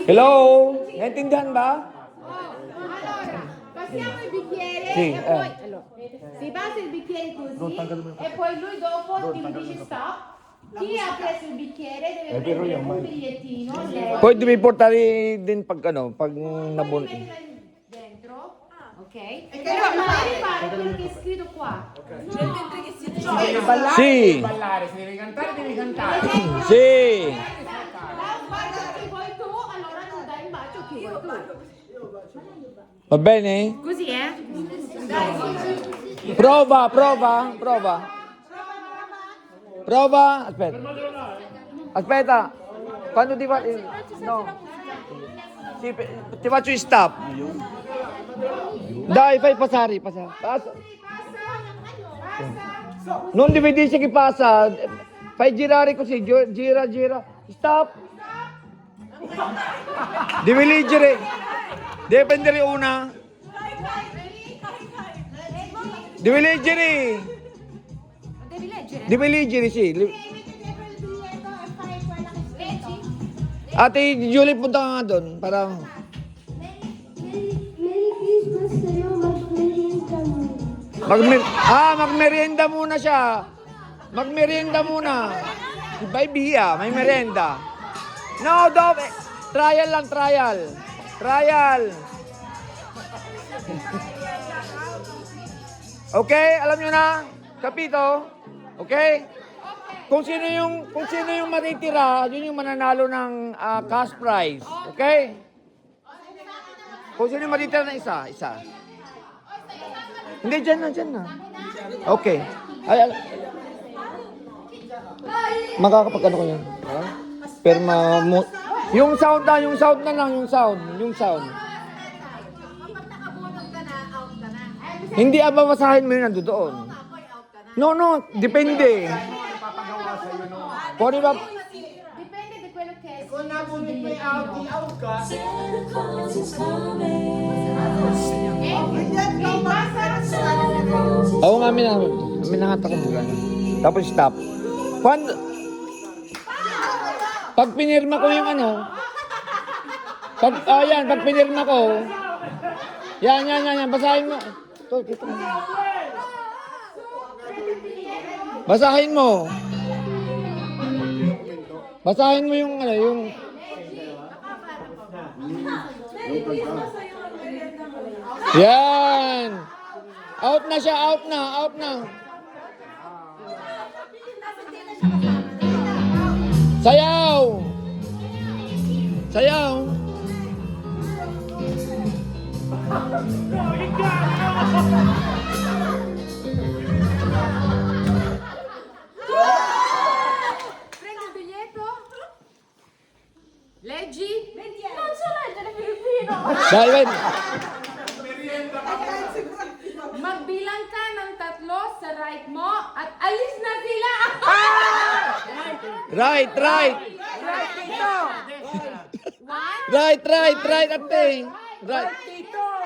Hello? Naintindihan ba? Passiamo il bicchiere Sì, e poi allora, si basa il bicchiere così e poi lui dopo ti dice stop. Chi ha preso il bicchiere deve prendere un bigliettino. Pwede may portali din pag pag nabun. Dentro, ok? Però non devi fare quello che è scritto qua. Sì. Ballare, se devi cantare. Sì. Da un bacio che vuoi tu, allora tu dai un bacio che vuoi tu. Va bene? Così, Prova. Aspetta. Aspetta. Quando ti faccio... No. Sì, ti faccio in stop. Dai, fai passare. Passa. Non devi dire che passa. Fai girare così. Gira. Stop. Devi leggere. Devi prendere una. Devi leggere. Devi leggere, sì. Ate Julie, punta ka nga doon. Para... Merry Christmas sa'yo, magmerienda muna. Magmerienda muna siya. Magmerienda muna. Si Baby, may merienda. No, Dove. Trial lang, trial. Okay, alam nyo na? Kapito? Okay? Kung sino yung matitira, yun yung mananalo ng cash prize. Okay? Kung sino yung matitira ng isa. Hindi, dyan na. Okay. Makakapag-ano ko yan? Pero yung sound na lang. Hindi, babasahin mo yun nandoon. No, depende. Pwede ba? Dipende da quello che è. Kung nabunin mo yung out, di-out ka. Oo nga, minangat ako mga. Tapos stop. Pag pinirma ko yung pag pinirma ko, yan, basahin mo. Ito, dito. Basahin mo yung Yan. Out na siya, out na. Sayaw. Prendi il biglietto. Leggi. Non so leggere Filippino. Dahil, Magbilang ka ng 3 sa right mo at alis na sila. right. Right, ate.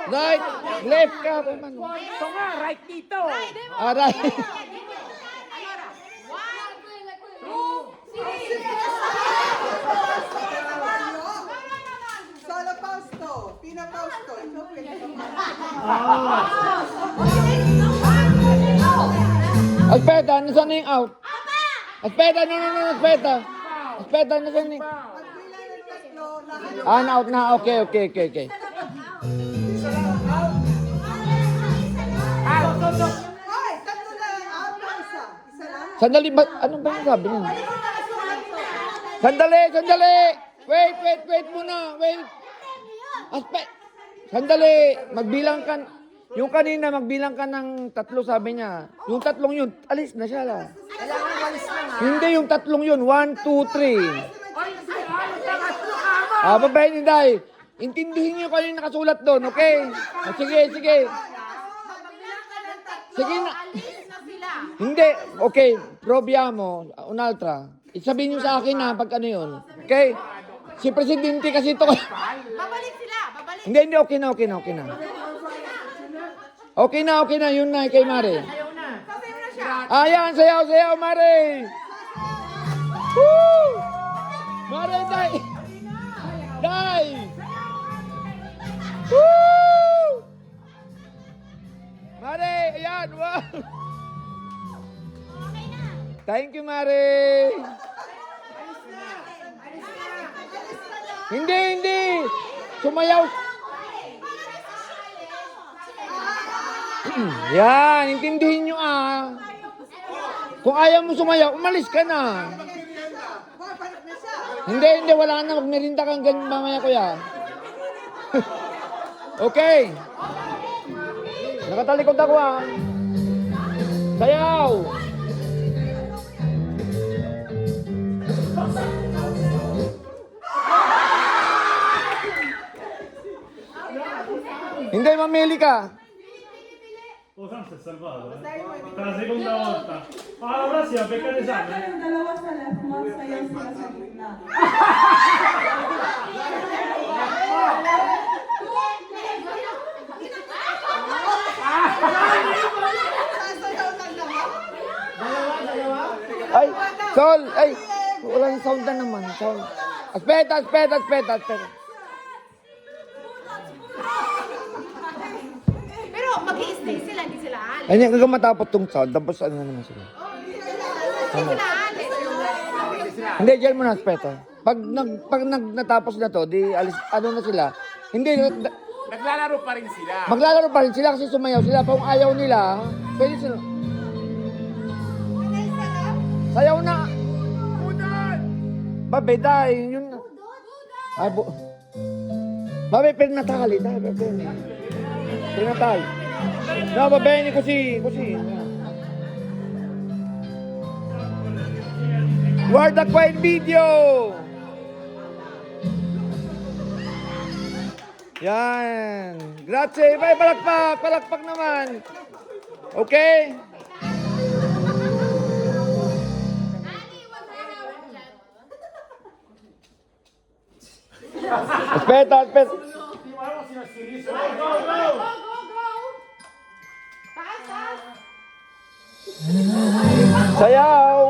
Right. Left ka. Ito nga, right dito. Right. Solo Fausto, Pina Fausto. Aspetta, nasaan na yung out? Aspetta, no. Aspetta, nasaan na yung... Na-out na. Okay. Ay, tatlo na lang. Out na isa. Isa lang. Sandali ba? Anong ba yung sabi niya? Sandali! Wait muna! Wait! Sandali! Magbilang ka. Yung kanina, magbilang ka ng 3, sabi niya. Yung 3 yun, alis na siya lang. Hindi yung 3 yun. 1, 2, 3. Babayin niyo, Day. Intindihin niyo kayo yung nakasulat doon, okay? Sige. Sige na. Hindi, okay. Proviamo, un'altra. Sabihin niyo sa akin na pag ano yun. Okay? Si Presidente kasi ito. Babalik sila. Hindi, okay na. Okay na, yun na kay Mare. Sasayaw na siya. Ayan, sayaw, Mare! Woo! Mare, Day! Day! Woo! Mare, ayan, wow! Thank you, Mare! Hindi! Sumayaw! Yan, intindihin nyo Kung ayaw mo sumayaw, umalis ka na. Babalik na siya. Hindi, wala na. Magmerinda kang ganyan mamaya, kuya. Okay. Nakatalikod ako, Sayaw. Hindi, mamili ka. Oh, Sam si è salvato, Per la seconda volta. Ah, la prossima, becca l'esame. Yung dalawa sa left mo, sayaw sila sa gitna. Sasayaw lang naman. Ay, Sol, ay. Walang sound na naman, Sol. Aspeta. Pero mag-i-stay sila, hindi sila alis. Ay, hindi ka matapot tong sound, tapos ano na naman sila. Hindi sila alis. Hindi, dyan mo na, Aspeta. Pag natapos na to, di alis, ano na sila. Hindi, Naglalaro pa rin sila. maglalaro pa rin sila kasi sumayaw sila. Kung ayaw nila, pwede sila. Sayaw na. Babe, dahil yun na. Ay, babe, pinatali. Pinatali. No, babe, ni kusi. Word the quiet video. Yan. Grazie. Bye, palakpak naman. Okay? Aspetta. Go! Taas! Sayaw.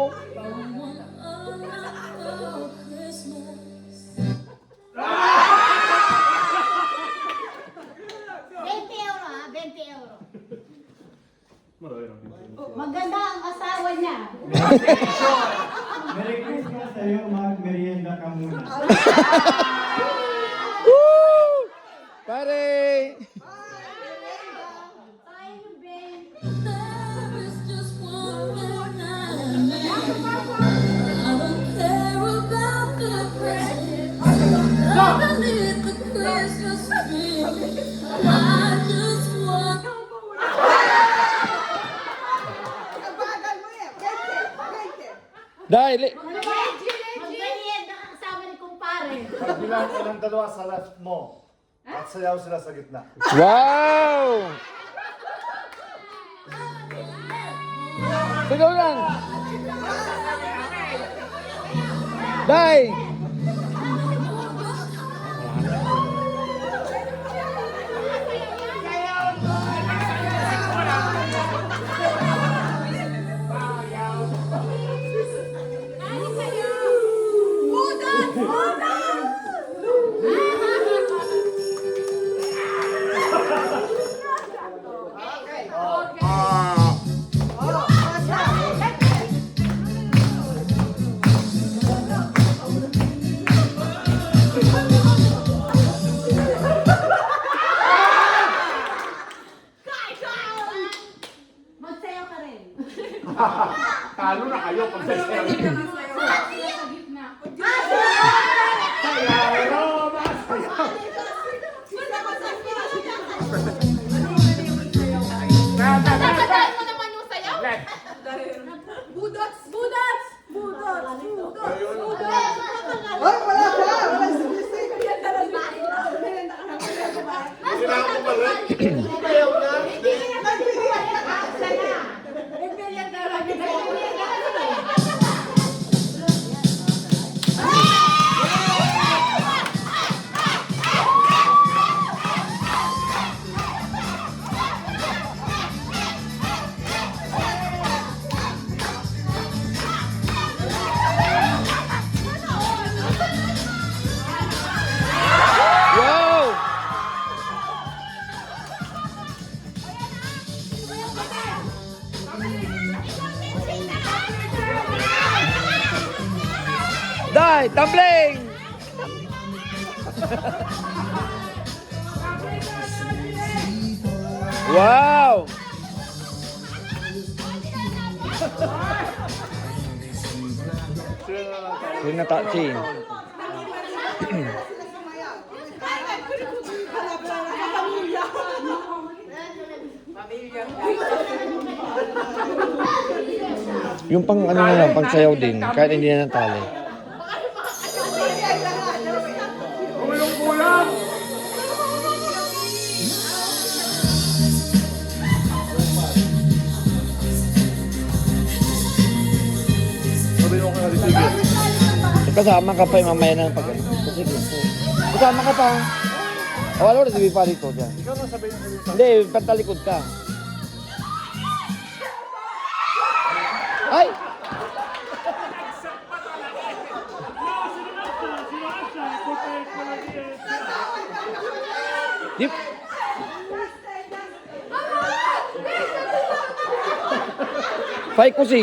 Maganda ang asawa niya. Merry Christmas sa'yo, mag-merienda ka muna. Woo! Pare. Kabagal mo yan. Gante. Dahil, Mag-merienda ka kasama ni kumpare. Bilang ilang dalawa sa left mo. At sayaw sila sa gitna. wow! Sigaw lang. Dahil. Magsayaw ka rin. Talo na kayo pag sasayaw. Sa gitna. Tatandaan mo naman yung sayaw. Budots! Hoy, wala ka! Wala si Christy. Kailangan ko balik. Alright, tumbling! Wow! Yun na tachi. Yung pang ano na lang, pang sayaw din, kahit hindi na natali. Kulong-kulang! Kasama ka pa yung mamaya ng pag... Kasama ka pa. O, wala na sabi pa dito dyan. Ikaw na sabihin mo sa Hindi, patalikod ka. Ay! Di... Fai così.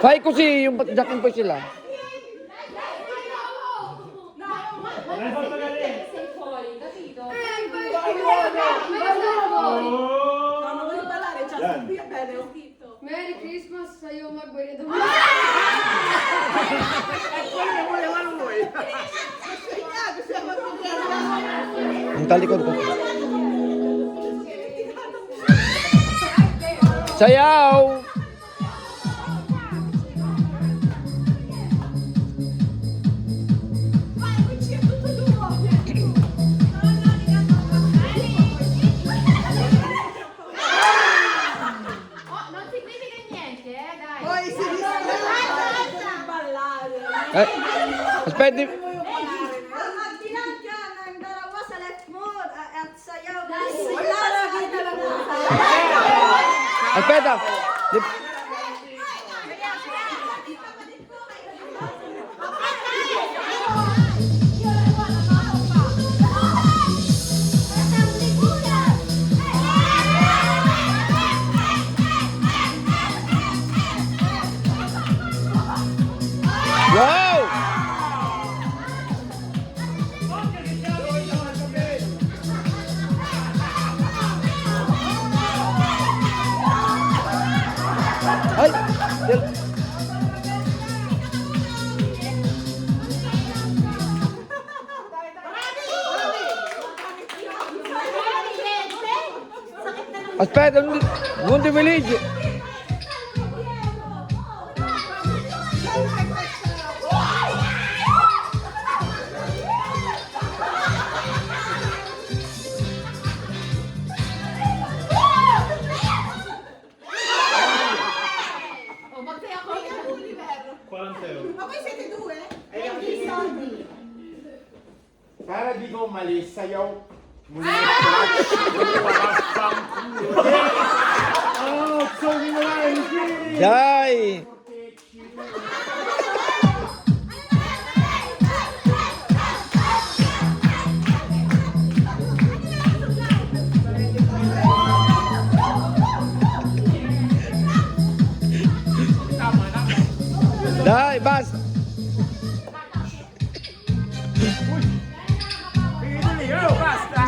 Fai così yung jacking po sila. Merry Christmas sa'yo magbayad. Ang talikod ko. Sayaw! Oh, non significa niente, dai. Poi si ballare. Aspetti. Magbilang ka ng dalawa sa left mo at sayaw. Wala lagi na lang. Aspetta. Wow! Ay! Aspetta, non ti village. Oh, magsaya ko. 40 euro. Ma voi siete due? Para di ko umalis, sayaw. Muli Oh, sorry mo lang. Dai! Dai, basta! basta!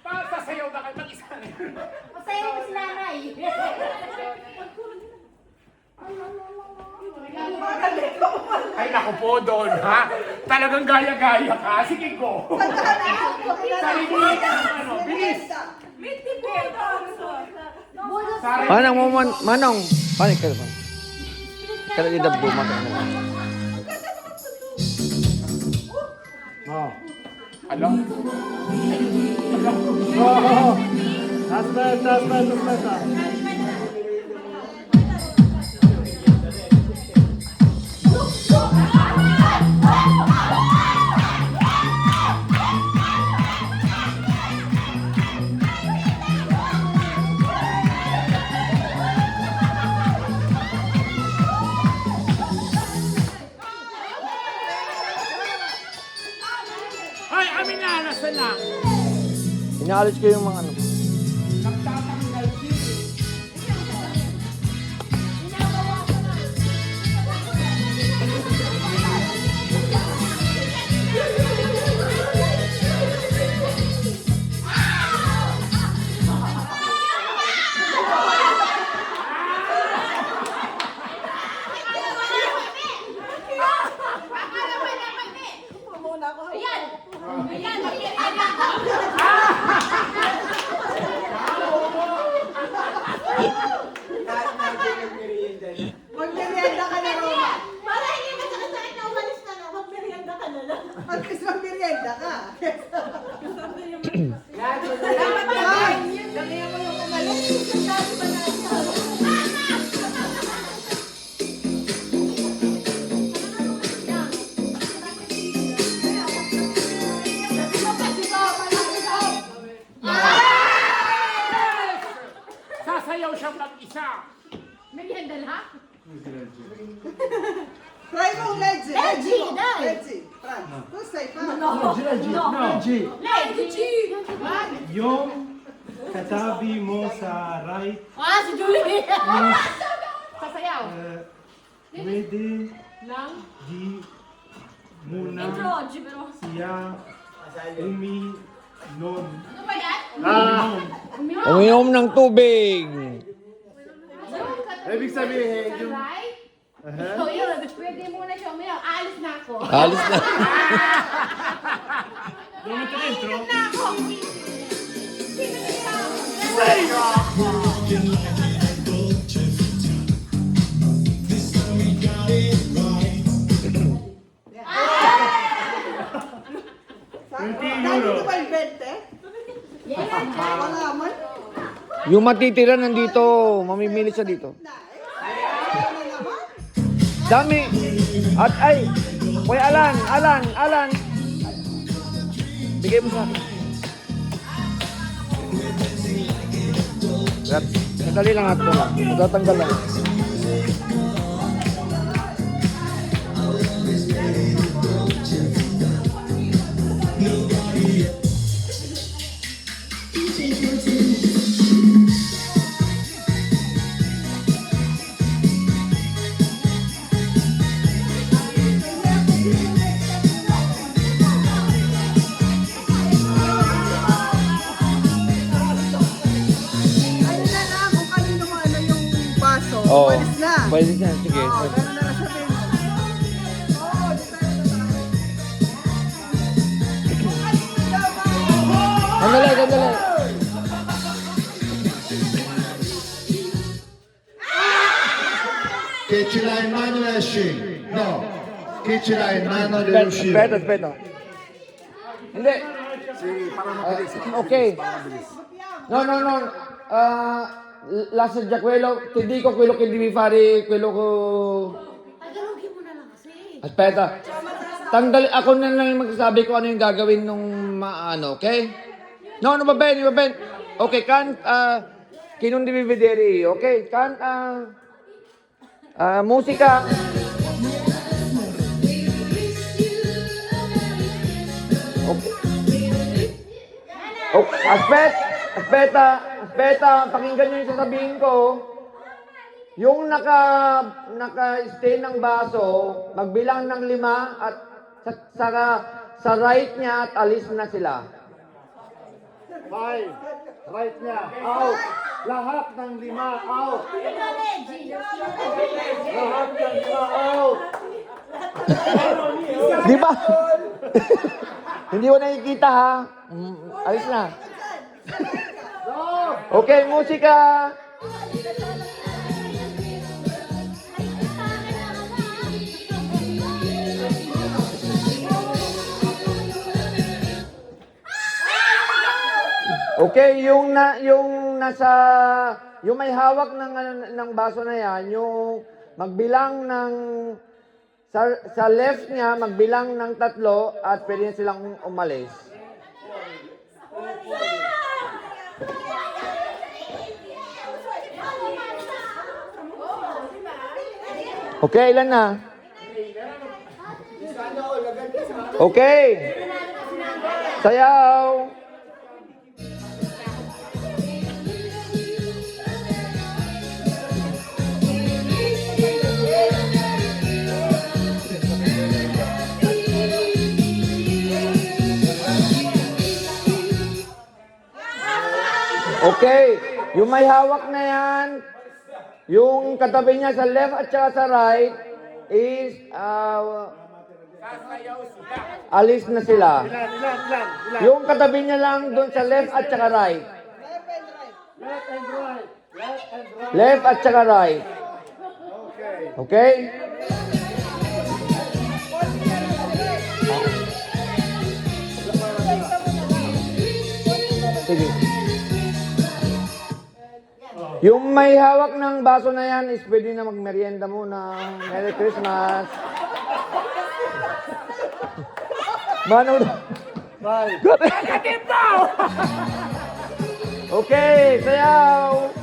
Basta sayaw na kayo mag-isa. Masaya ko si nanay. Ay, naku po doon, ha? Talagang gaya-gaya ka. Sige ko. Sarili ka. Ano, bilis. Sarili. Manong, manong. Panik ka naman. Kaya di dabdo, manong. Oh. Alam. Oh. Aspetta, aspetta, aspetta. Inaalis ko yung mga ano. Nagtatanggal sili. Magmerienda ka na, Roma. Para hindi masakit na umalis ka na, magmerienda ka na lang. At least magmerienda ka. Ay, damihan mo yung umalis. Ang dami pa na. Sasayaw siyang mag-isa. Merienda lang? Try mo, Leggy. Leggy, dai. Leggy. Fran, tu sei fan. Leggi. Yung katabi mo sa right Ah, si Julie! is Sasayaw. pwede Nang? di muna George, pero... siya uminom. Ano ba yan? Uminom ng tubig. Ibig sabihin, yung... Right? So yun, pwede muna siya uminom. Alis na ako. Alis na. Dove metti dentro? Dali ko ba yung 20? Wala man. Yung matitira nandito, mamimili siya dito. Ano naman? Dami. At ay, Kuya Alan. Bigay mo sa akin. Madali lang ato lang. Matatanggal lang. Ano na lang kung kanino mo ano yung baso. Oo. Walis na. Pwede siya. Sige. Oo, ganun na lang sabihin mo. Oo, di tayo na Sandali. Che ce l'ha in mano e esci. No. Che ce l'ha in mano deve uscire. Aspetta. Hindi. Ok. No. Lascia già quello. Ti dico quello che devi fare, quello che... Tagalogin mo na lang kasi. Aspetta. Tanggal, ako na lang yung magsasabi ko ano yung gagawin nung ano, okay? No, va bene. Ok, che non devi vedere io, ok? Musica. Okay. Oh, aspetta, pakinggan niyo yung sasabihin ko. Yung naka-stay ng baso, magbilang ng 5 at sa right niya at alis na sila. 5. Right niya. Out. Lahat ng 5. Out. Lahat ng 5. Out. Di ba? Hindi ko nakikita ha. Alis na. Okay, musika. Okay, yung may hawak ng baso na yan, yung magbilang ng sa left niya, magbilang ng 3 at pwede na silang umalis. Okay, ilan na? Okay. Sayaw. Yung may hawak na yan, yung katabi niya sa left at saka sa right is alis na sila. Yung katabi niya lang doon sa left at saka right. Left at saka right. Okay? Sige. Yung may hawak ng baso na yan is pwede na magmerienda muna. Merry Christmas. Mano. Bye. Okay, sayaw.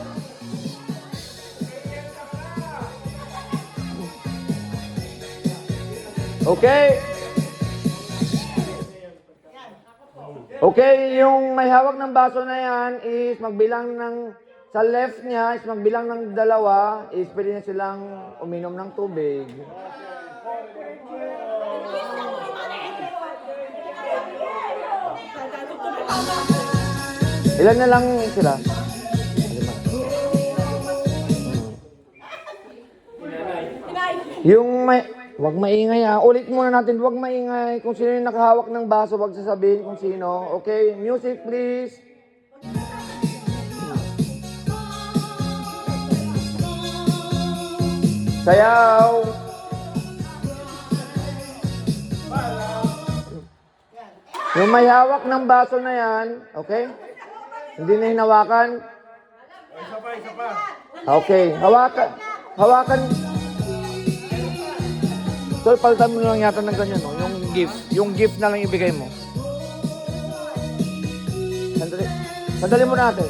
Okay. Okay, yung may hawak ng baso na yan is magbilang ng sa left niya is magbilang ng 2 is pwede na silang uminom ng tubig. Ilan na lang sila? 5. Yung may... Huwag maingay ah. Ulit muna natin, huwag maingay. Kung sino yung nakahawak ng baso, huwag sasabihin kung sino. Okay, music please. Sayaw. Yung may hawak ng baso na yan, okay? Hindi na hinawakan. Isa pa. Okay, hawakan. Tol, palitan mo lang yata ng ganyan, no? Yung gift. Yung gift na lang ibigay mo. Sandali mo natin.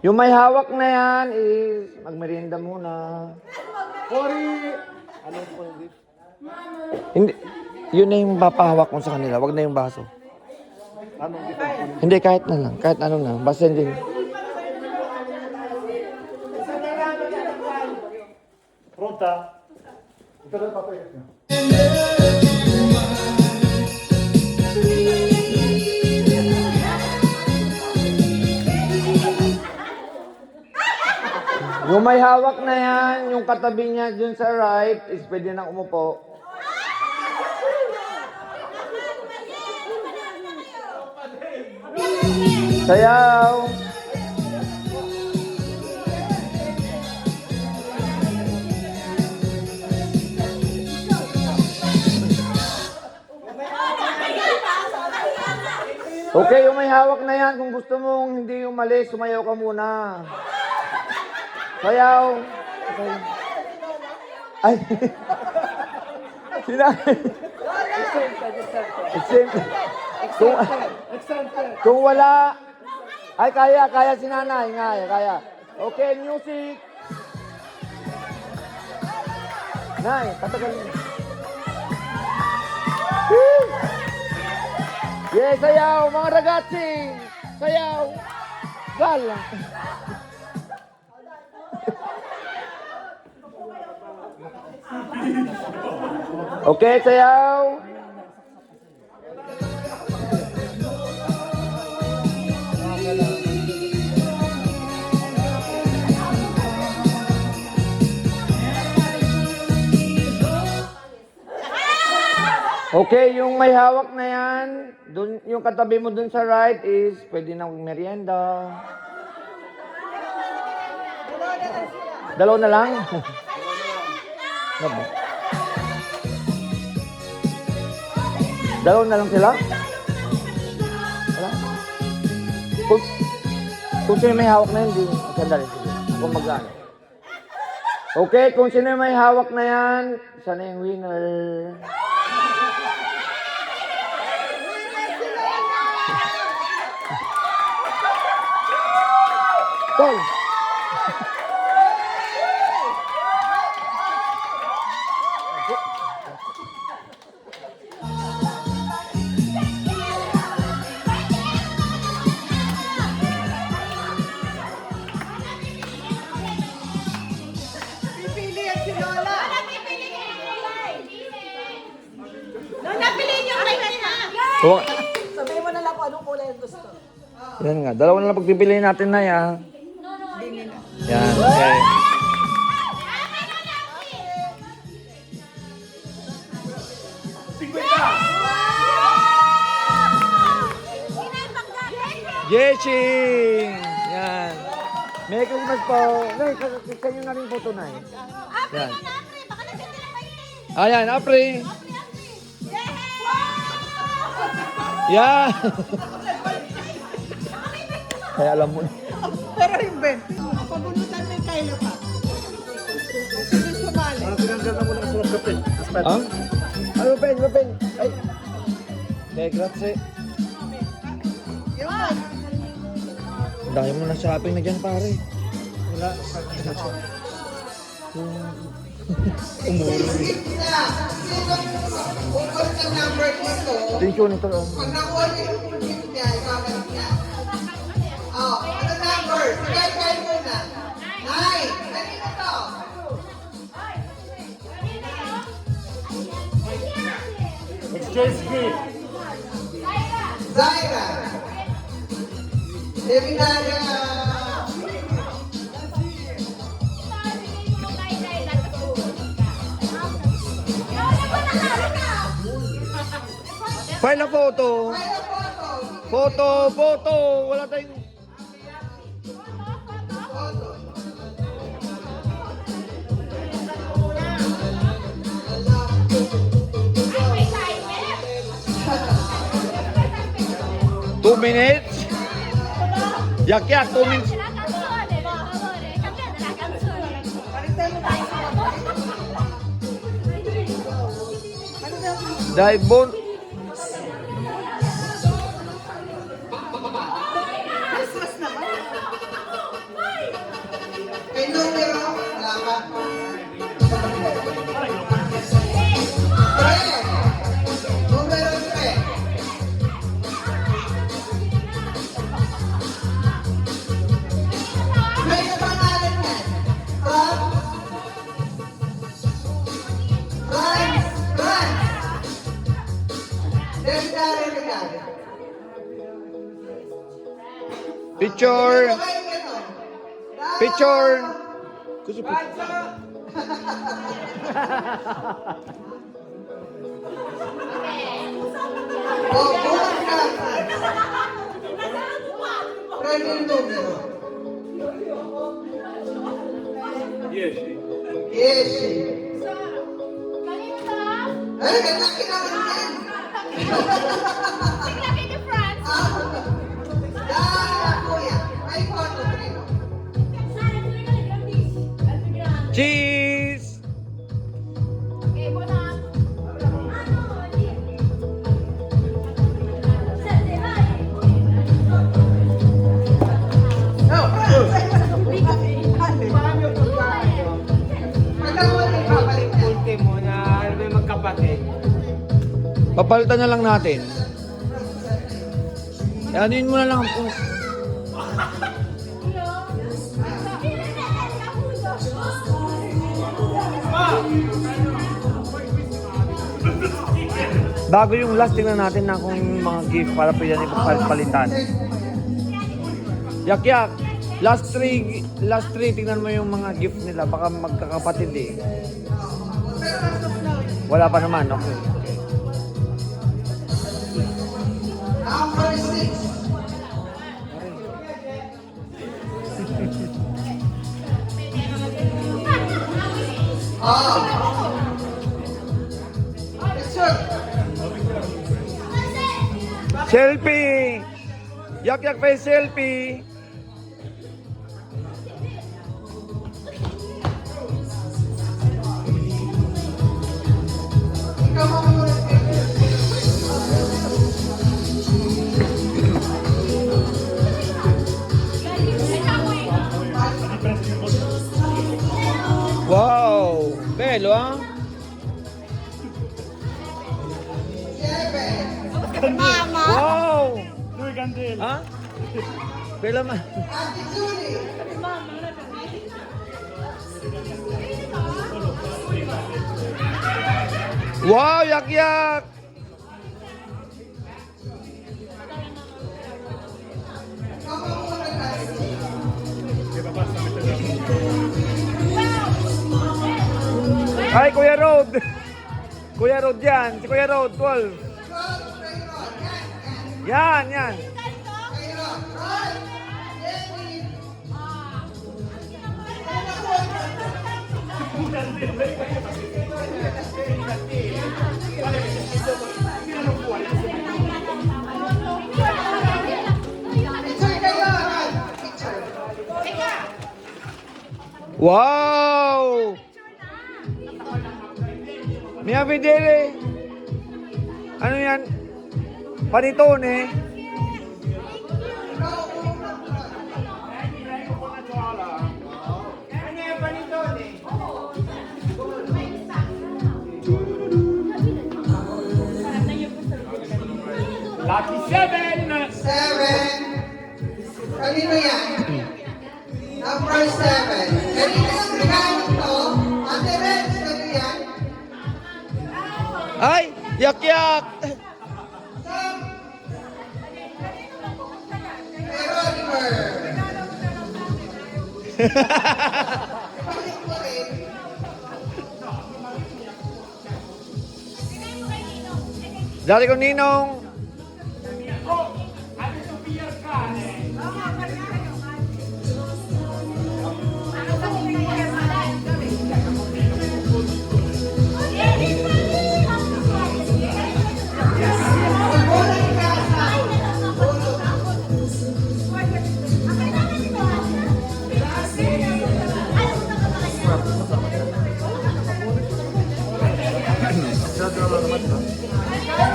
Yung may hawak na yan is magmerienda muna. Ano po yung gift? Hindi. Yun na yung papahawak mo sa kanila. Wag na yung baso. Anong gift? Hindi, kahit na lang. Kahit ano na. Basta hindi. Pronta? Ito na papayat niya. Yung may hawak na yan, yung katabi niya dun sa right, is pwede nang umupo. Sayaw! Okay, yung may hawak na yan, kung gusto mong hindi umalis, sumayaw ka muna. Sayaw! Okay. Ay! Sinabi! Kung wala, ay kaya si nanay, kaya. Okay, music. Nay, patagal mo. Yeah, sayaw, mga ragazzi. Sayaw. Gala. Okay, sayaw. Okay, yung may hawak na yan, dun, yung katabi mo dun sa right is pwede nang merienda. Dalawa na lang? Dalawa na lang sila? Wala? Kung sino may hawak na yun, di. Sandali, sige. Ako mag-ano. Okay, kung sino may hawak na yan, sana yung winner. Tol! Pipili yan si Lola. Lola, piliin yung right na. Oh, Sabihin mo na lang kung anong kulay ang gusto. Yan nga. Dalawa na lang pagpipiliin natin na yan. Yan, okay. Jessie! Yan. Merry Christmas po. Nay, kanyo na rin po ito, Nay. Yan. Ayan, Apri. Yan. Kaya alam mo na. Pero yung Ben, pabunutan mo yung Kylo pa. Sige, sumali. Ha? Ano, pen? Ay. Okay, grazie. Yung Ben. Dahil mo na shopping na dyan, pare. Wala. Umuro. Ukol ng number dito. Tensyon ito. Pag nakuha niyo yung full gift niya, ibabalik niya. Oh, ano number? Kay muna. 9. Kanina to? Exchange gift. Zaira. Devinara. File na photo. Photo. Wala tayong... Two minutes? Yak, 2 minutes. La canzone, per favore, cambiate la canzone. Dahil bon... May numero? Wala ka. 3. Numero 3. May pangalan yan. Franz. Devinara regalo. Picture. Ito kayo gano'n. Picture. Gusto po. Oh, buwan ka. Friend yung numero. Yes. Kanino to? Ay, kalaki naman yan. Tingnan ni France. Dahil kuya, may photo rin. Sara, tu regalo grandissimo. È più grande. Cheese! Ok, buona. Ah no, lì. Sette, vai. Magkakawa ng babalik na. Ultimo na may magkapatid. Papalitan na lang natin. Anuin mo na lang kung... Bago yung last, tingnan natin na kung mga gift para pwede na ipagpalitan. Yak. Last three, tingnan mo yung mga gift nila. Baka magkakapatid eh. Wala pa naman, okay. Number 6. Oh. Picture. Selfie! Yak pa yung selfie! Ikaw mo muna. Wow! Bello, ah? 7. Wow! Due candele. Ha? Bella ma... Ate Julie. Wow! Yak! Ay, Kuya Rod. Kuya Rod yan. Si Kuya Rod, 12. Roll, straight roll. Yan. Yan. Straight roll. Roll. Jenny. Picture kayo. Roll. Picture. Wow! Mia Fidele. Ano yan? Panitone. Lucky 7! 7. Kanino yan? Number 7. Kanino yung regalo to? Ate Red, kanino yan? Ay! Yak-yak! Sam. Pero Oliver. Balik mo rin. Dali ko ninong.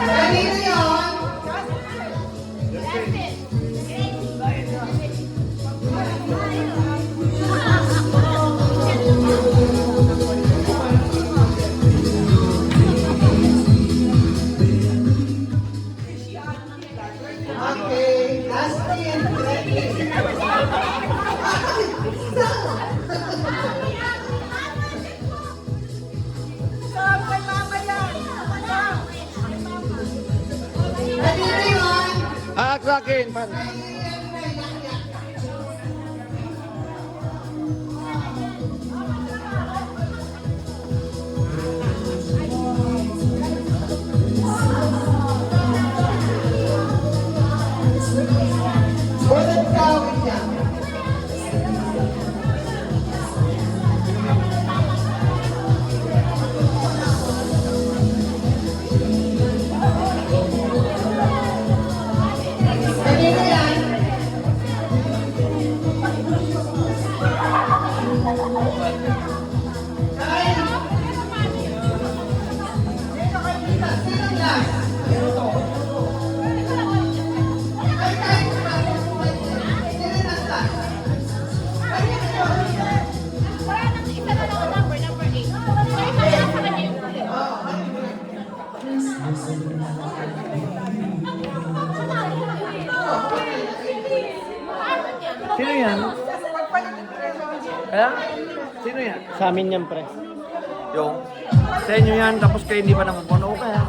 Kanino yun? Okay, last in. Kanino yun? Sa akin, man. Walang tawid niya. Kanino yan? Sino last? Ay, kahit naman. Sino na last? Sino yan? Kaya? Sino yan? Sa amin yan, pre. Yung? Sa inyo yan, tapos kayo hindi pa nakukuno kaya?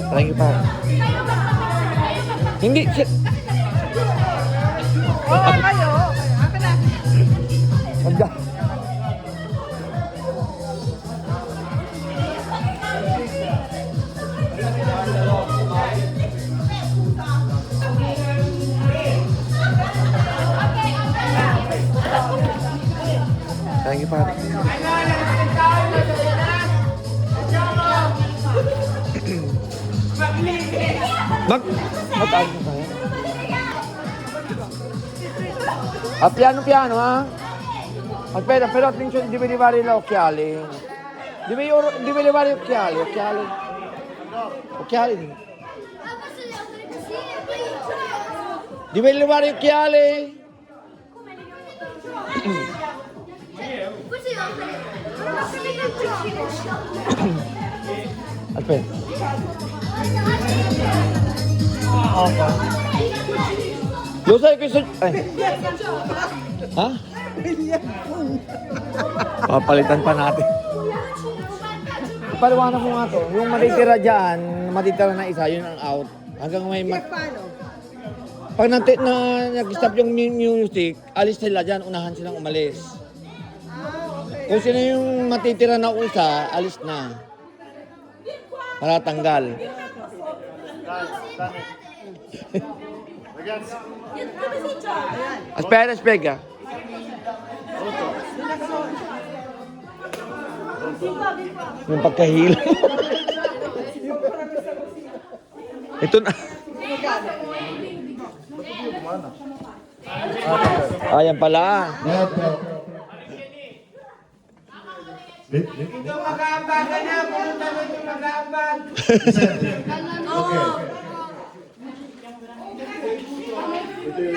Thank you, pa. Hindi, Oo, kayo. Akin na. Magda. Thank you, pare. Mag-ayos na tayo. Piano ha? Aspetta, però attenzione, devi levare gli occhiali. Devi levare gli occhiali, occhiali. Occhiali. Devi levare gli occhiali. Aspetta. Yo say ko ay. Ha? Papalitan pa natin. Paliwanag mo nga to. Yung matitira dyan, matitira na isa, yun ang out. Hanggang may pag nag-stop yung music, alis sila dyan, unahan silang umalis. Kung sino yung matitira na isa, alis na. Para tanggal. Aspetta, aspetta. Yung pagkahilo. Ito na. Ayan pala. Ito mag-aambagan na, pumunta mo ito mag-aambag.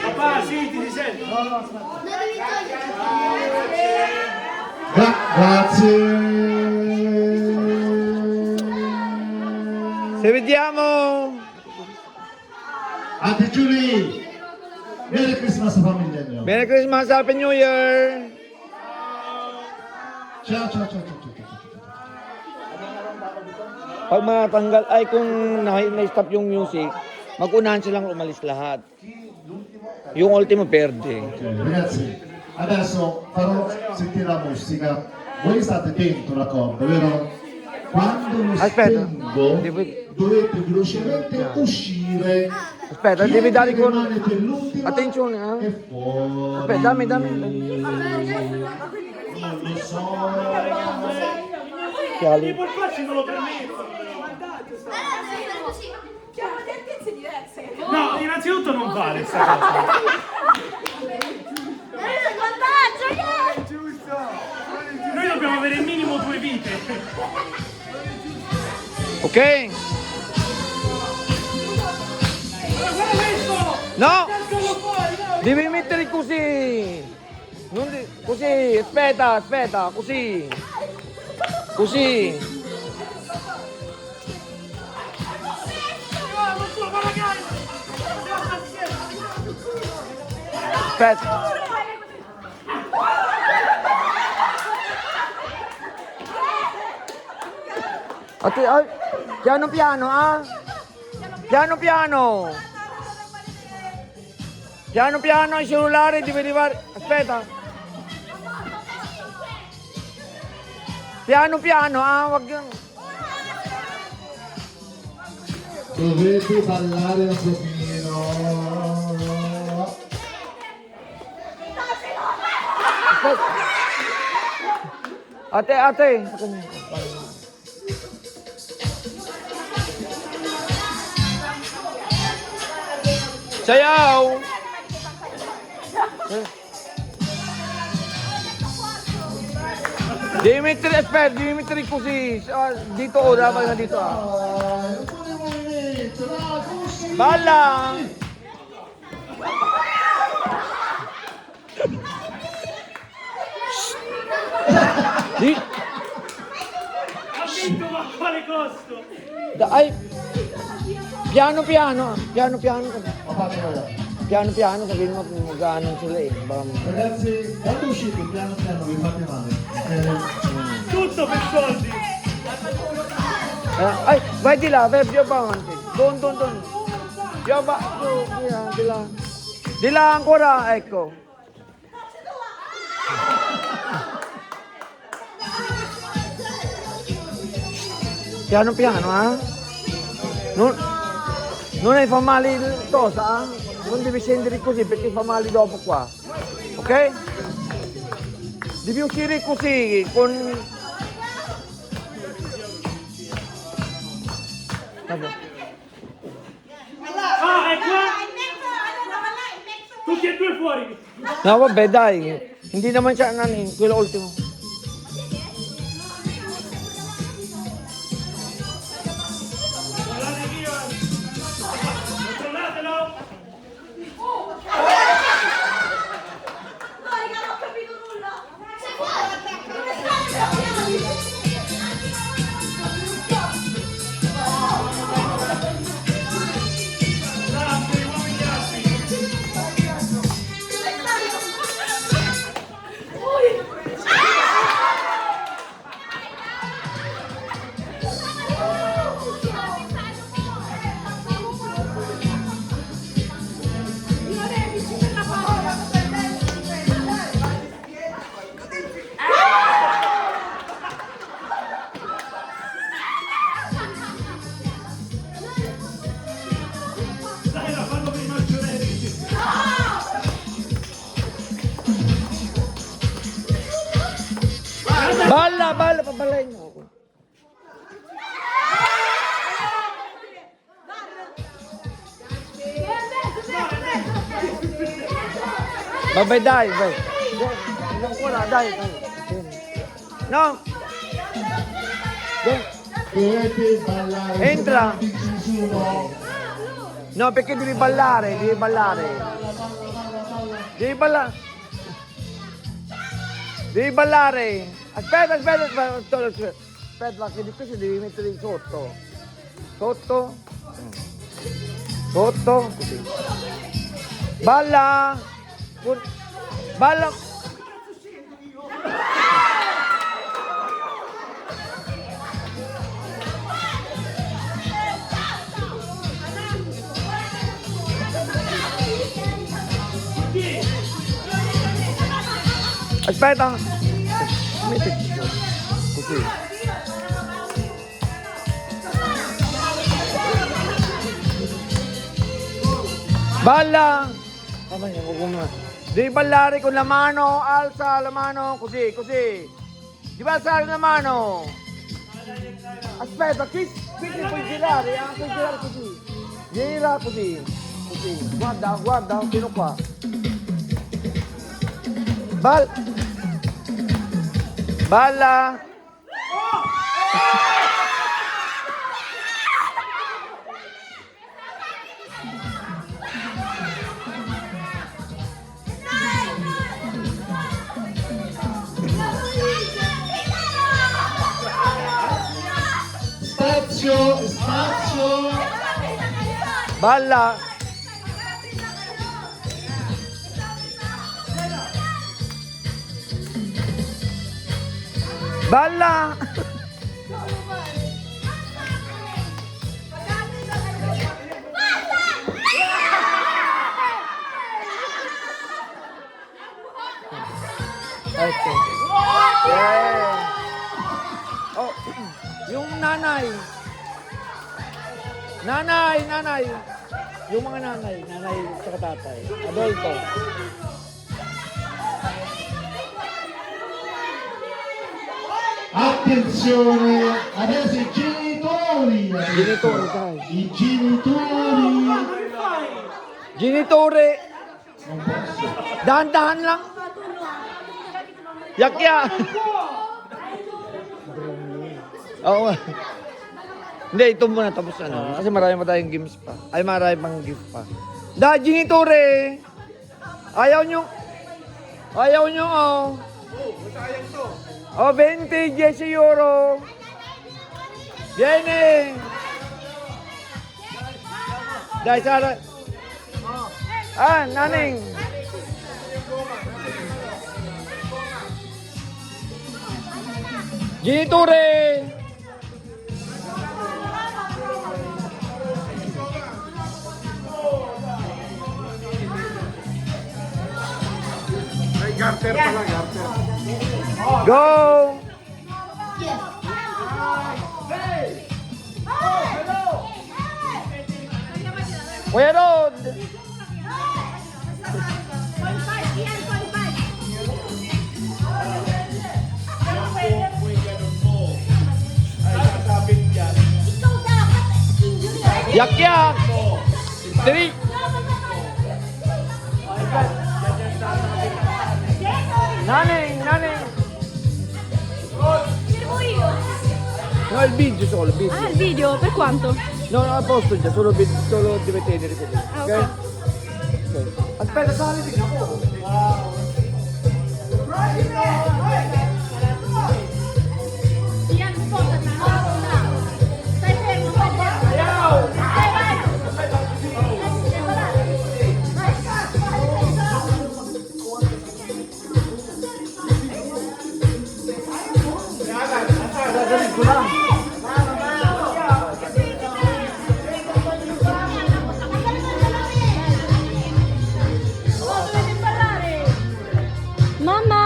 Papà, sì, ti risento. Grazie. Se vediamo. Ate Julie. Merry Christmas sa pamilya niyo. Merry Christmas, Happy New Year. Ciao, ciao, ciao, ciao, ciao. Pag matanggal, ay kung na-stop yung music, mag-unahan silang umalis lahat. Yung ultimo perde. Ok, ragazzi, adesso farò sentire la musica. Voi state dentro la corda, vero? Quando lo Aspetta. spengo, dovete velocemente uscire. Aspetta, devi dare con... Rimanete l'ultima Attenzione, e fuori. Aspetta, dammi. Non lo so. Chiali. I polpacci non lo permettono. Chiamo tendenze diverse. No, innanzitutto non vale sta cosa. Vantaggio, Noi dobbiamo avere minimo 2 vite. Ok? No! Devi mettere così! Non così, aspetta, così! Così! Aspetta! Ate, ay, piano piano, ah! Piano piano! Piano piano il cellulare deve arrivare. Aspetta. Piano piano, ah, wag yan. Dovete ballare un pochino. Ate. Sayaw! Dimitri, aspetta, Dimitri così. Ah, dito o, dapat na dito ah. Un po' di movimento, dai, così. Balla! Di, Ha vinto, ma a quale costo? ay, piano piano. Piano piano, sabihin mo kung mag-aanong sila eh. Baka Ragazzi, quando uscite piano piano vi fate male. Tutto per soldi. ay, vai di là, vai più avanti. Doon. Più avanti, di là. Di là ancora, ecco. Piano piano, ah. Non fa male il tosa, ah. Non devi scendere così perché fa male dopo qua. Ok? Devi uscire così, con... Vabbè. Ah, è qua? Tutti e due fuori. No, vabbè, dai. Hindi naman siya, quello ultimo. Guardate io. Controllatelo. No, raga, non ho capito nulla. Grazie, uomini altri. Bala, pabalain mo ako. Babay, dai, bay. Ilang ko na, dai. No. Dovete ballare. Entra. Nessuno. No, perché devi ballare, devi ballare. Devi ballare. Devi ballare. Aspetta, aspetta, aspetta. Aspetta, che di questo devi mettere sotto. Sotto. Sotto. Così. Balla. Balla. Aspetta. Mettiti su. Così. Balla. Mamma mia, devi ballare con la mano, alza la mano, così, così. Devi alzare la mano. Aspetta, qui ti puoi girare, puoi girare così. Gira così, così. Guarda, guarda, fino qua. Balla. Spazio, spazio. Balla. Balla. Okay. Yeah. Oh, yung nanay. Nanay. Yung mga nanay sa tatay. Adulto. Attenzione, adesso i genitori. Genitori, dai. I genitori. Genitore. Non posso. Dahan-dahan lang. Yakya. Oo nga. Hindi, ito muna tapos ano. Kasi marami pa tayong games pa. Ay, marami pang gift pa. Genitore. Ayaw nyo, oh. Oh, 20, 10 euro. Viene. Dai, Sara. Naning. Genitore. May garter pala, garter. Go. Kuya Rod. Yak-yak. 3. Naning. No, il video solo, il video. Ah, il video? Per quanto? No, a posto già, solo deve tenere così. Ah, Ok? Ok. Aspetta, sali di nuovo. Ian, spostati. Stai fermo, stai fermo. Vai. Gagawin ko lang. Mamma!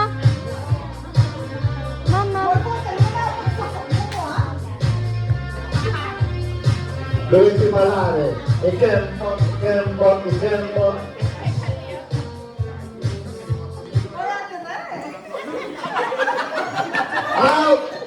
Dovete ballare. E tempo. Out.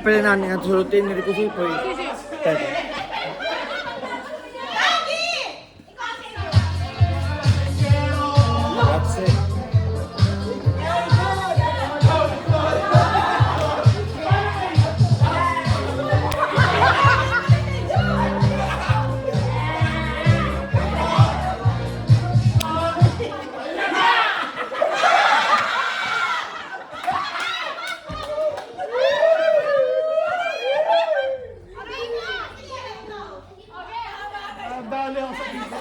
appena natin sulutin ni Rico Sipoy. That's it. Dali ako sa pizza.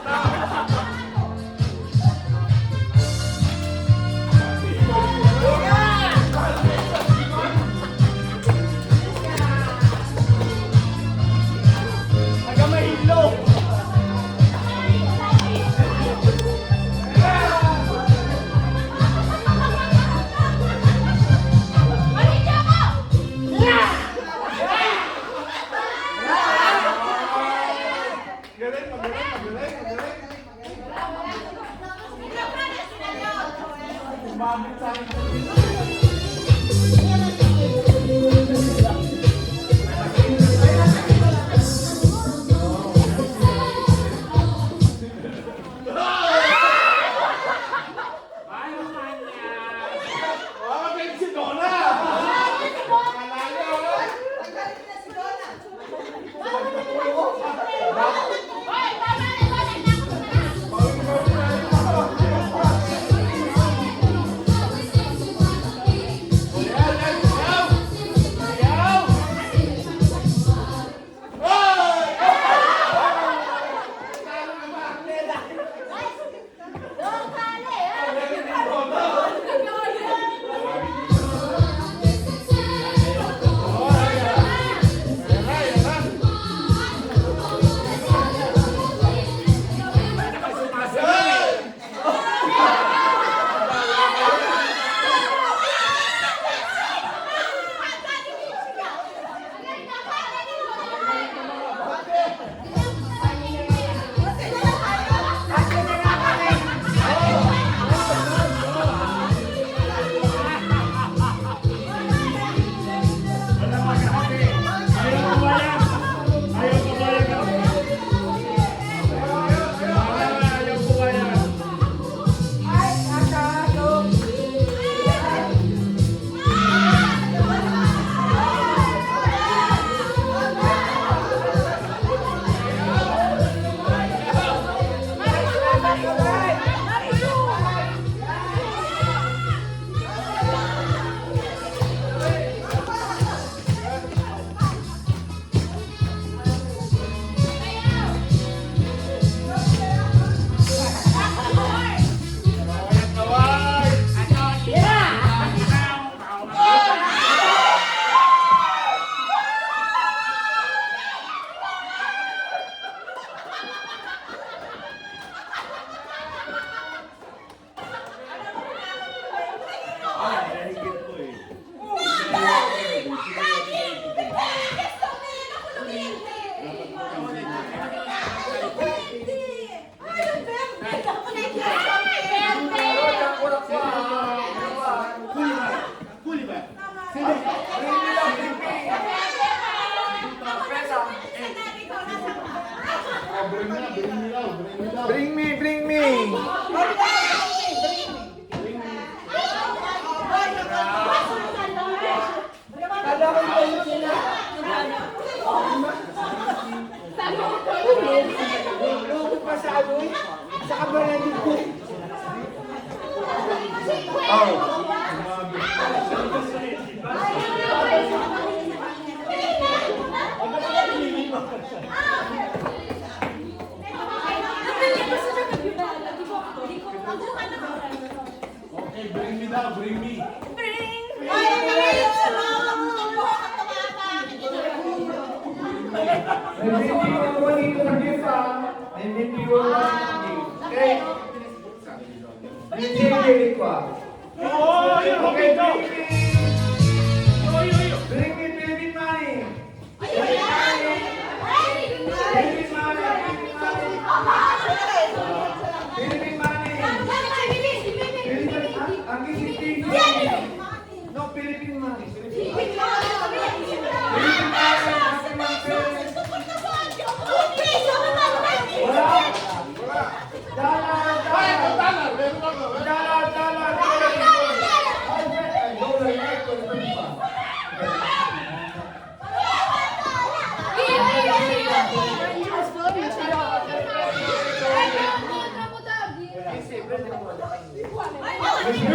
Bring me, bring me.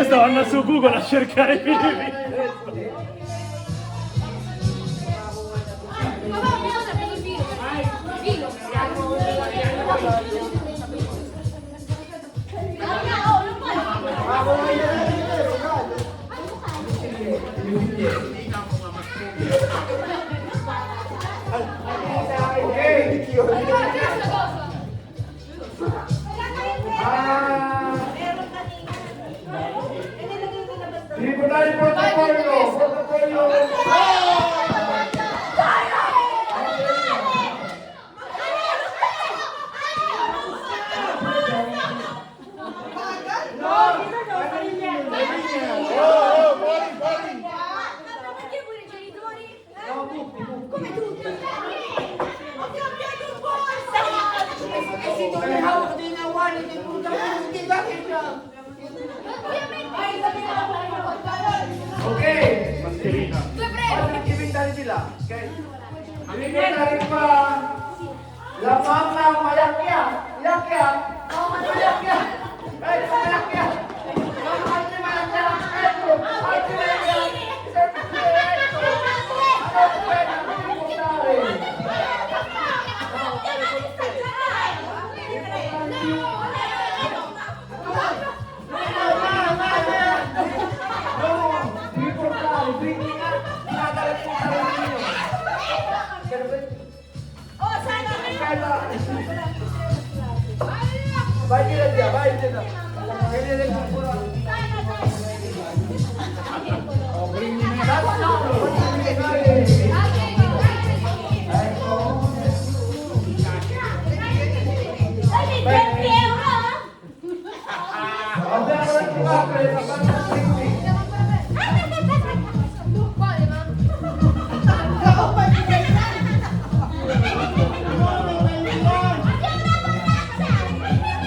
Questo vanno su Google a cercare i video. Hindi ko tayo protocollo. Okay. Mascherina. Ibig tali sila. Okay. Ibig tali pa. Lamang na mayakya. Yakya. Mayakya. Ay, mayakya. Mayakya. Baik dia dia, baik dia. Ini dia kurang. Oh, bring ni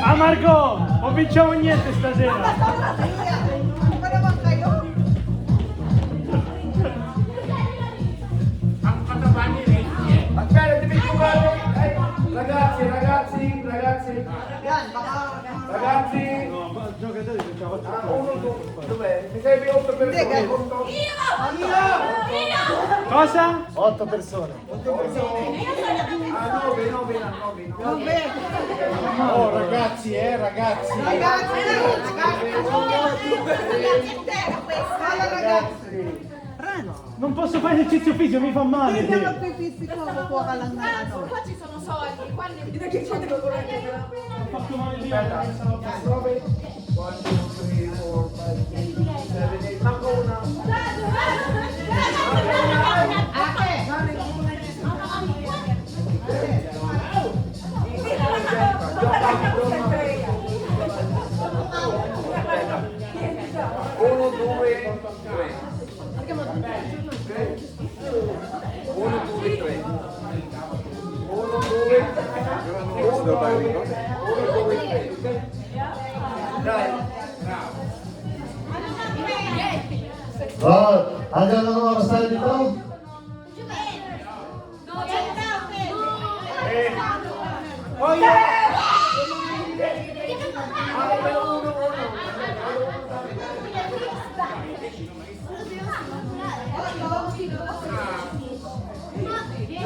Ah Marco, non vinciamo niente stasera. Ano naman kayo? Ang kataba ni Reggie. Aspetta, ti dico guarda. Ragazzi, ragazzi, ragazzi. Yan, baka... Ragazzi. Uno, dov'è? Mi serve 8 persone. Cosa? 8 persone. 8 persone. Ah, 9. Oh ragazzi, ragazzi. Ragazzi! Ragazzi! Non posso fare esercizio fisico, mi fa male. Hindi na magpipisico, kukuha ka lang ng ano. Qua ci sono soldi, qua ne Ho fatto male lì. 9. 1, 2, 3, 4, 5, 6, 7, 8. Manco una. Uno, due, tre. Uno, due, tre. Dai. Oh, hanggang anong oras tayo dito? Oh, yeah!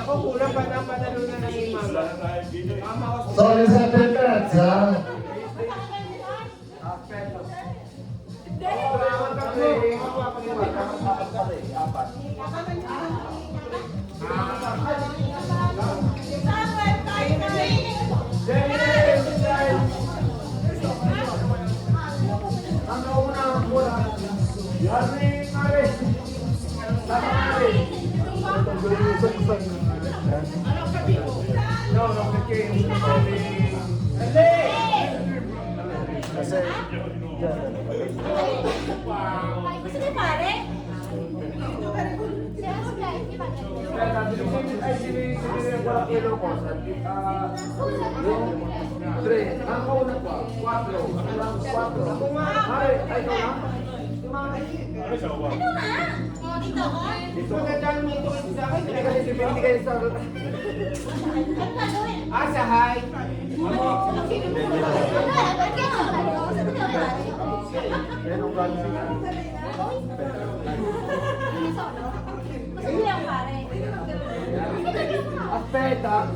Ako kulang pa na panalo na ng imama. Sorry sa pendenza. No, no, perché Cosa devi fare? quello cosa? 3, manca una qua, 4, 4. Hai Noi siamo qua. Ito na dyan mo ito sa akin, pinag-alipin kayo sa... Ah, sa high. Perché non lo fare? Aspetta.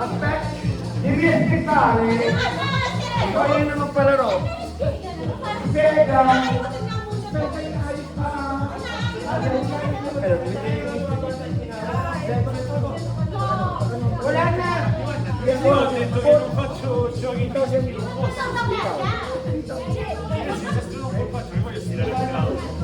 Aspetta, devi aspettare. Poi non pallerò. Aspetta. Wala na. Io ho detto che non faccio giochi in casa di non posso. Se non lo faccio, io voglio stirare il grado.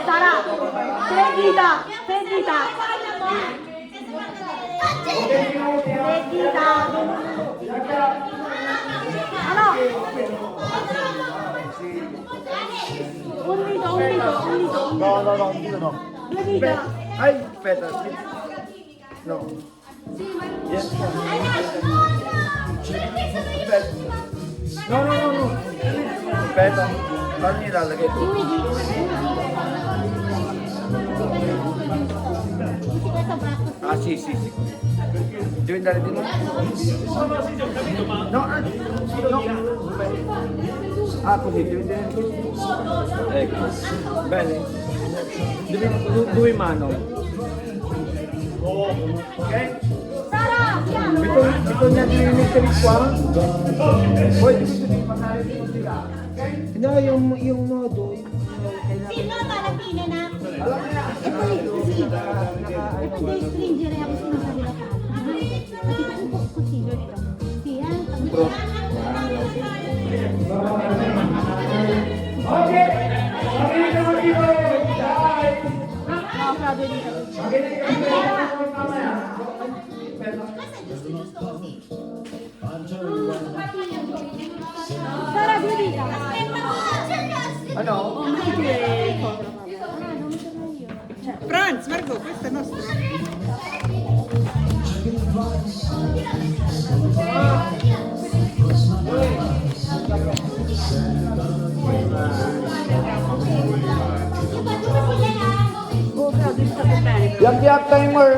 Sara, Fredita, Fredita. Fredita. Ano? Un dito. No, no. Due dita. Ay, aspetta. No. Yes. No. Aspetta. Paano nilalagay ito? Ah, sì. Devi andare di nuovo? No. Ah, così, devi andare così. Ecco. Bene. Due mano. Ok? Bisogna di mettere qua. Poi devi passare di là. No, yung modo. Sì, no, alla fine na. E poi così. E poi devi stringere ako sulla kabila pa. Nakita ko po così, dito. Sì, Okay. Sabi ka mo dito. Dai. No, sabi dito. Sara, due dita. Ano? Franz, Marco, questo è nostro. Yak, timer.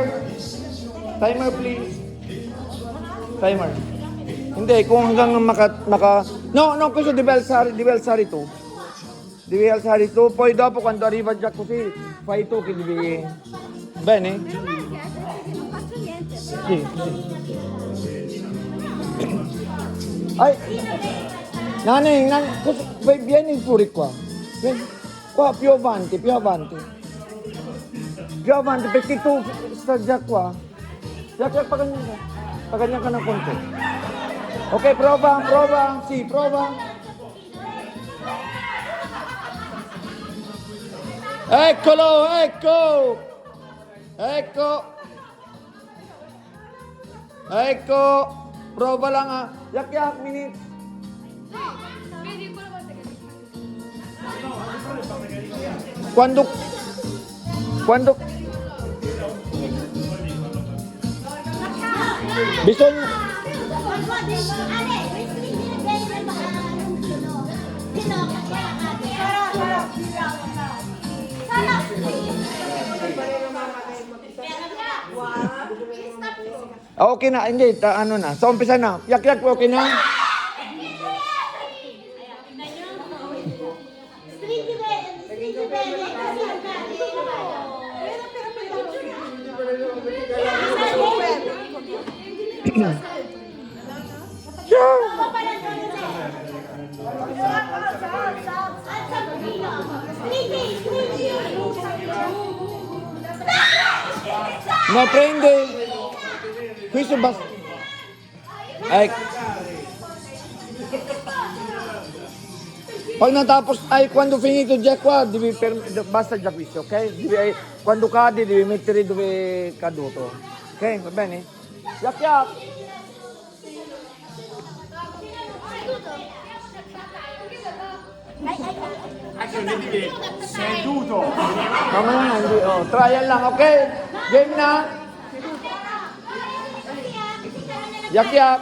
Timer, please. Timer. Hindi, kung hanggang maka... No, questo deve alzare tu. Devi alzare tu, poi dopo quando arriva già così, fai tu che devi... Bene? Sì. Ay! Nanay, vieni pure qua. Vieni. Qua, più avanti. Più avanti, perché tu sta già qua. Già paganyan ka ng konti. Okay, prova. Sì, prova. Eccolo, ecco. Prova lang ah. Yak, minutes. Quando bisogna okay na, hindi, ano na. So, umpisa na. Yak, okay na? No, prende. Questo basta. Ecco. Pag natapos, quando finito già qua, basta già questo, ok? Quando cadi devi mettere dove è caduto. Ok, va bene? Yap yap! Seduto. Mamaya, hindi. Oh, trial lang, okay? Game na? Yap yap!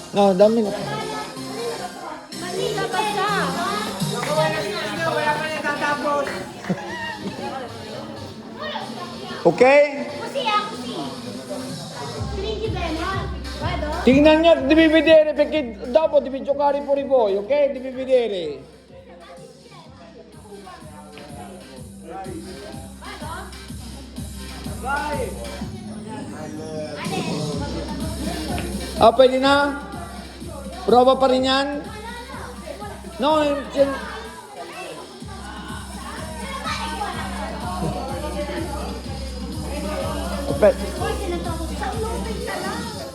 No, dami na. Okay? Tingnan niyo, devi vedere perché dopo devi giocare pure voi, ok? Devi vedere. Pwede na? Prova pa rin yan? No,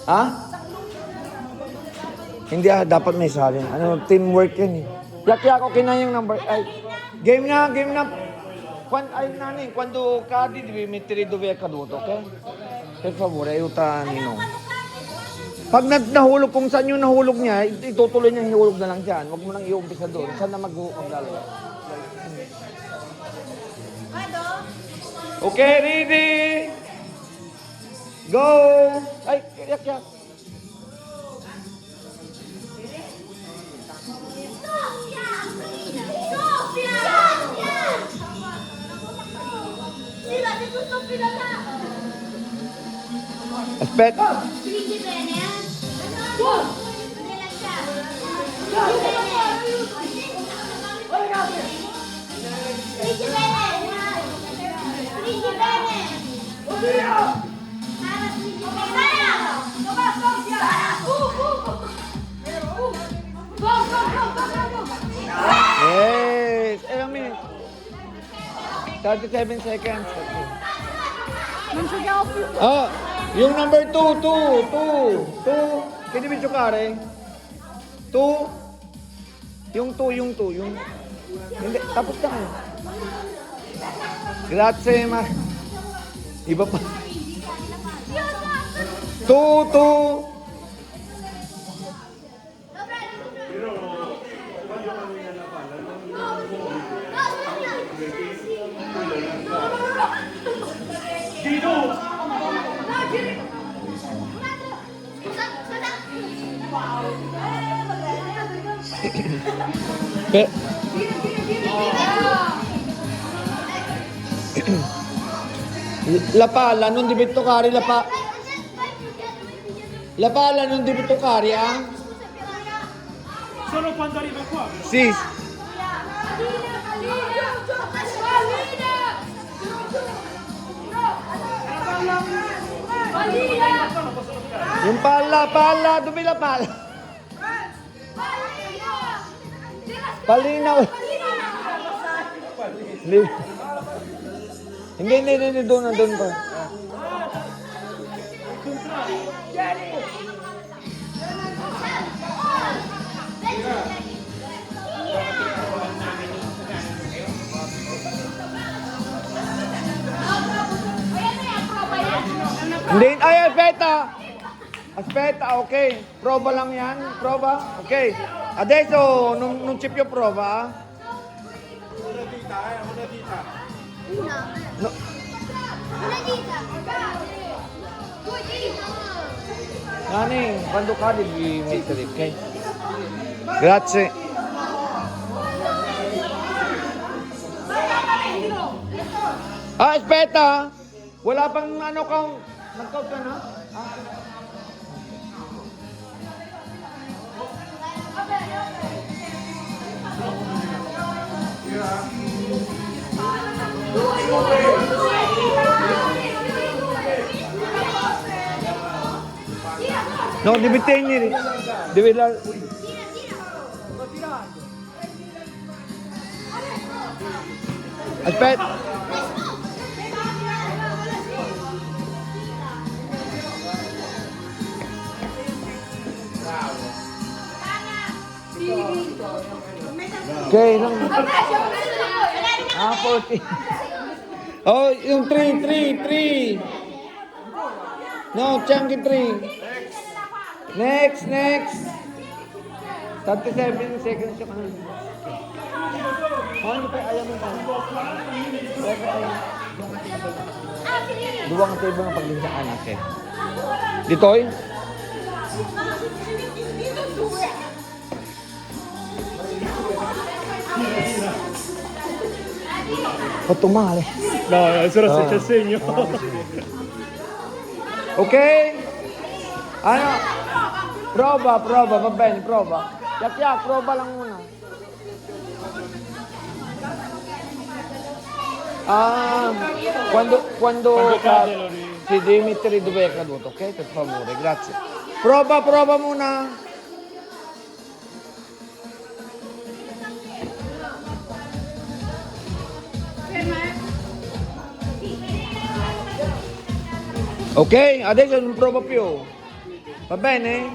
Ha? Hindi dapat may sabi. Teamwork yan eh. Yak ako kina yung number. Game na. Quando cadi devi mettere dove è caduto, ok? Per favore, aiuta Ninong. Pag nahulog kung saan yung nahulog niya, itutuloy niya ihulog na lang dyan. Huwag mo nang iumpisa doon. Saan na mag-ugalo? Okay, ready? Go! Yak. Aspetta. Yes! 37 seconds. Yung number 2. Che devi giocare? 2. Yung 2. Hindi, tapos na kayo. Grazie, ma. Iba pa. 2. La palla non devi toccare la palla non devi toccare, Solo quando arriva qua. Sì. Yung palla, dove la palla? Palinaw. Hindi, doon pa. Hindi, aspetta, ok. Prova lang yan, prova. Ok. Adesso non c'è più prova. Una dita. No. Una dita. 2 dita. Nani, quando cadi devi mettere, ok? Grazie. Aspetta. Wala pang count. Nag-count ka na? No, devi tenere. Devi Aspetta. Okay lang. 40. Oh, yung 3. No, chunky 3. Next. 37 seconds yung ano. Ano pa ayaw mo pa? Duwang ang table ng paglinsaan. Okay. Ditoy? Patumali. No, eso era se segno. Okay? Ano? Prova, va bene, prova. Yak, prova lang muna. Quando cade lo ri- si Dimitri dove è caduto, ok? Per favore, grazie. Prova muna. Ok, adesso non provo più. Va bene?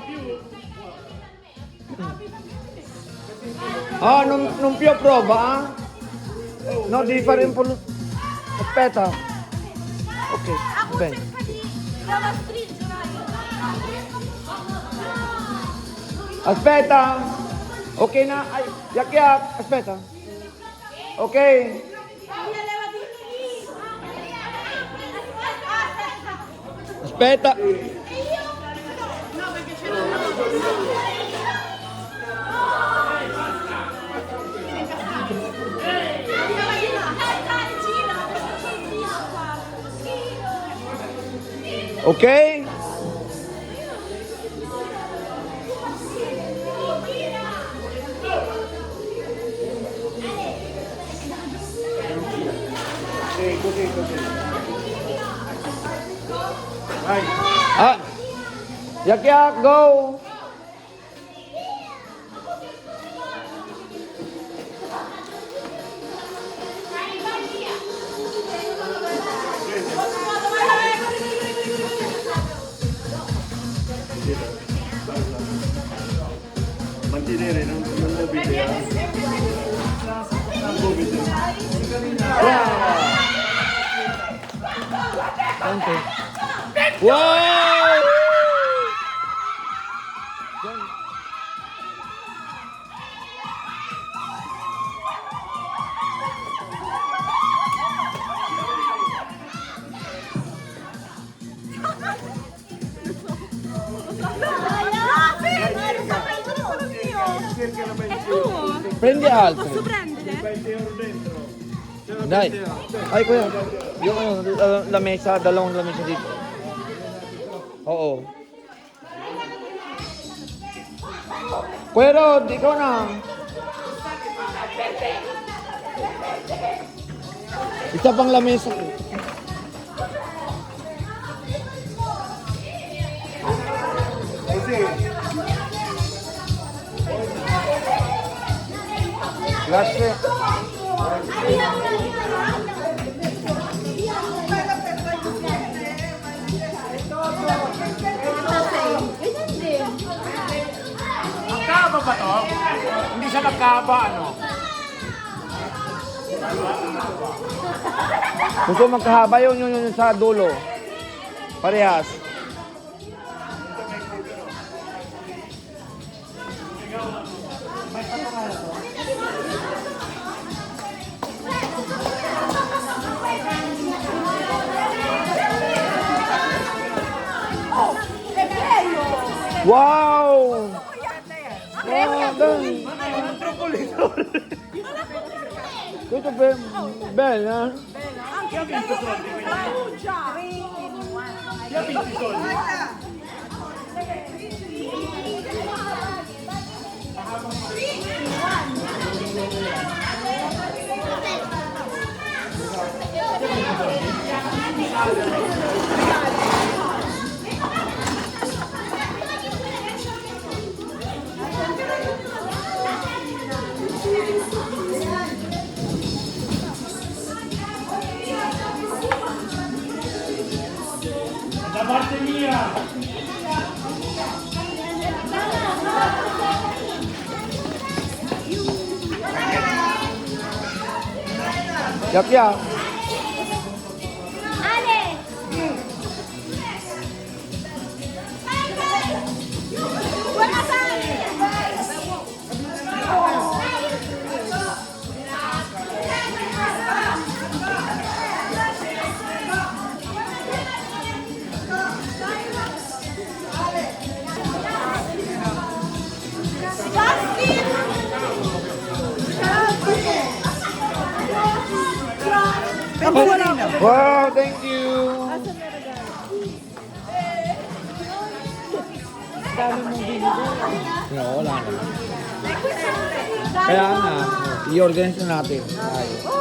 Oh, non più prova, ah? No, devi fare un po'. Aspetta. Ok, va bene. Aspetta. Ok na. Ay, yak. Aspetta. Ok. Aspetta. Ok? Yak, go! Mantenere, non muovete. Tante. Wow! Prendi altro. Posso prendere? Dai. Ay, kuya. Yung lamesa, dalawang lamesa dito. Oo. Kuya Rod, ikaw na. Isa pang lamesa. Grazie. Magkaba ba to? Hindi siya magkaba, ano? Gusto magkahaba yun sa dulo. Parehas. Wow! Questo è bello, eh? Chi ha vinto soldi? Chi ha vinto i soldi? Da parte mia! Yap, yap. Ale! Wala sa Wow, thank you. Wala na. Kaya nga, i-organize na natin. Tayo.